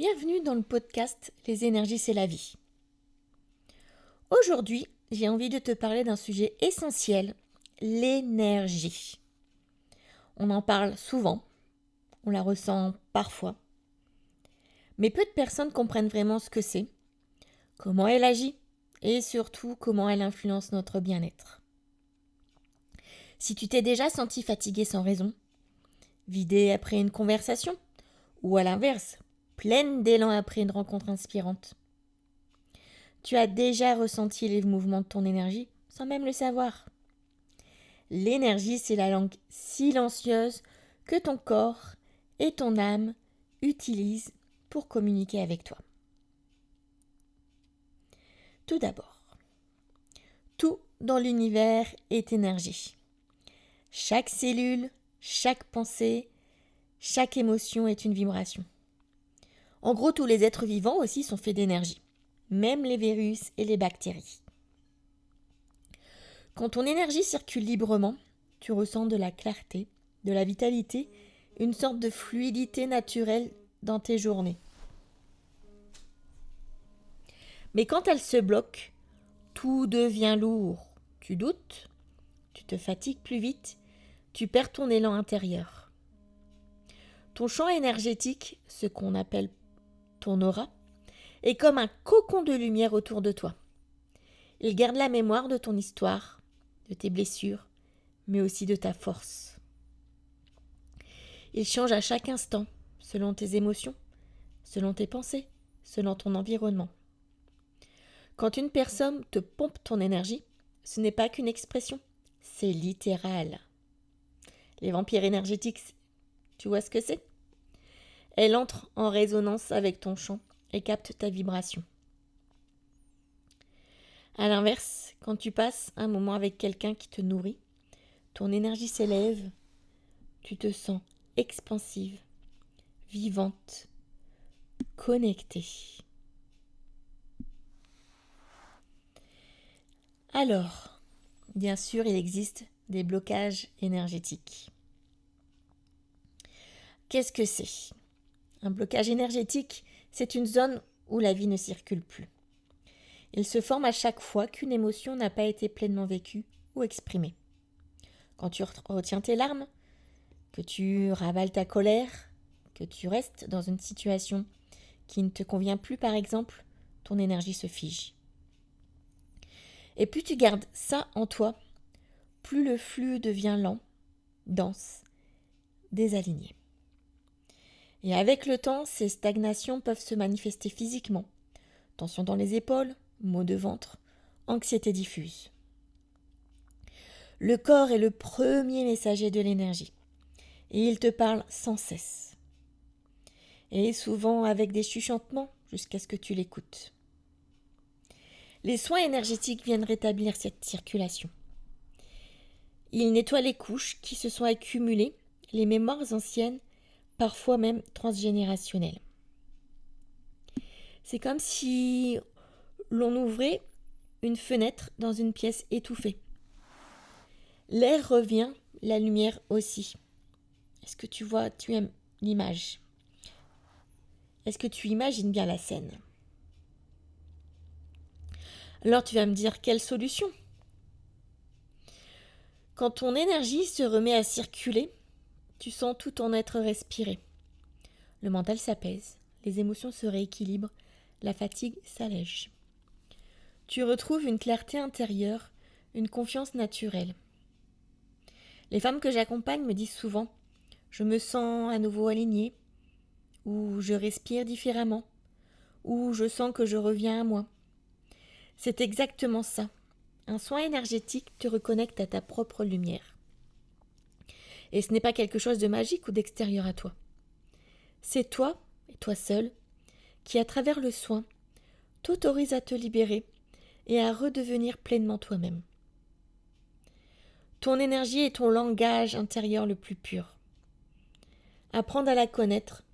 Bienvenue dans le podcast Les énergies, c'est la vie. Aujourd'hui, j'ai envie de te parler d'un sujet essentiel, l'énergie. On en parle souvent, on la ressent parfois, mais peu de personnes comprennent vraiment ce que c'est, comment elle agit et surtout comment elle influence notre bien-être. Si tu t'es déjà senti fatigué sans raison, vidé après une conversation, ou à l'inverse, pleine d'élan après une rencontre inspirante, tu as déjà ressenti les mouvements de ton énergie sans même le savoir. L'énergie, c'est la langue silencieuse que ton corps et ton âme utilisent pour communiquer avec toi. Tout d'abord, tout dans l'univers est énergie. Chaque cellule, chaque pensée, chaque émotion est une vibration. En gros, tous les êtres vivants aussi sont faits d'énergie, même les virus et les bactéries. Quand ton énergie circule librement, tu ressens de la clarté, de la vitalité, une sorte de fluidité naturelle dans tes journées. Mais quand elle se bloque, tout devient lourd. Tu doutes, tu te fatigues plus vite, tu perds ton élan intérieur. Ton champ énergétique, ce qu'on appelle ton aura, est comme un cocon de lumière autour de toi. Il garde la mémoire de ton histoire, de tes blessures, mais aussi de ta force. Il change à chaque instant, selon tes émotions, selon tes pensées, selon ton environnement. Quand une personne te pompe ton énergie, ce n'est pas qu'une expression, c'est littéral. Les vampires énergétiques, tu vois ce que c'est ? Elle entre en résonance avec ton champ et capte ta vibration. À l'inverse, quand tu passes un moment avec quelqu'un qui te nourrit, ton énergie s'élève, tu te sens expansive, vivante, connectée. Alors, bien sûr, il existe des blocages énergétiques. Qu'est-ce que c'est ? Un blocage énergétique, c'est une zone où la vie ne circule plus. Il se forme à chaque fois qu'une émotion n'a pas été pleinement vécue ou exprimée. Quand tu retiens tes larmes, que tu ravales ta colère, que tu restes dans une situation qui ne te convient plus par exemple, ton énergie se fige. Et plus tu gardes ça en toi, plus le flux devient lent, dense, désaligné. Et avec le temps, ces stagnations peuvent se manifester physiquement. Tension dans les épaules, maux de ventre, anxiété diffuse. Le corps est le premier messager de l'énergie et il te parle sans cesse. Et souvent avec des chuchotements jusqu'à ce que tu l'écoutes. Les soins énergétiques viennent rétablir cette circulation. Ils nettoient les couches qui se sont accumulées, les mémoires anciennes, parfois même transgénérationnelles. C'est comme si l'on ouvrait une fenêtre dans une pièce étouffée. L'air revient, la lumière aussi. Est-ce que tu aimes l'image ? Est-ce que tu imagines bien la scène ? Alors tu vas me dire, quelle solution ? Quand ton énergie se remet à circuler, tu sens tout ton être respirer. Le mental s'apaise, les émotions se rééquilibrent, la fatigue s'allège. Tu retrouves une clarté intérieure, une confiance naturelle. Les femmes que j'accompagne me disent souvent « Je me sens à nouveau alignée » ou « Je respire différemment » ou « Je sens que je reviens à moi ». C'est exactement ça. Un soin énergétique te reconnecte à ta propre lumière. Et ce n'est pas quelque chose de magique ou d'extérieur à toi. C'est toi, et toi seul, qui à travers le soin, t'autorise à te libérer et à redevenir pleinement toi-même. Ton énergie est ton langage intérieur le plus pur. Apprendre à la connaître,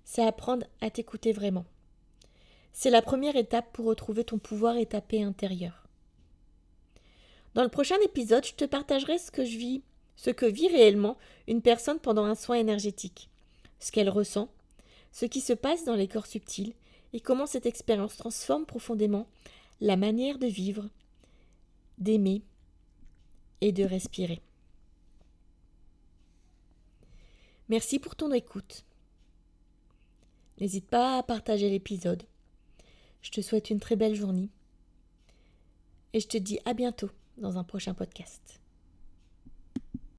c'est apprendre à t'écouter vraiment. C'est la première étape pour retrouver ton pouvoir et ta paix intérieure. Dans le prochain épisode, je te partagerai ce que vit réellement une personne pendant un soin énergétique, ce qu'elle ressent, ce qui se passe dans les corps subtils et comment cette expérience transforme profondément la manière de vivre, d'aimer et de respirer. Merci pour ton écoute. N'hésite pas à partager l'épisode. Je te souhaite une très belle journée et je te dis à bientôt dans un prochain podcast.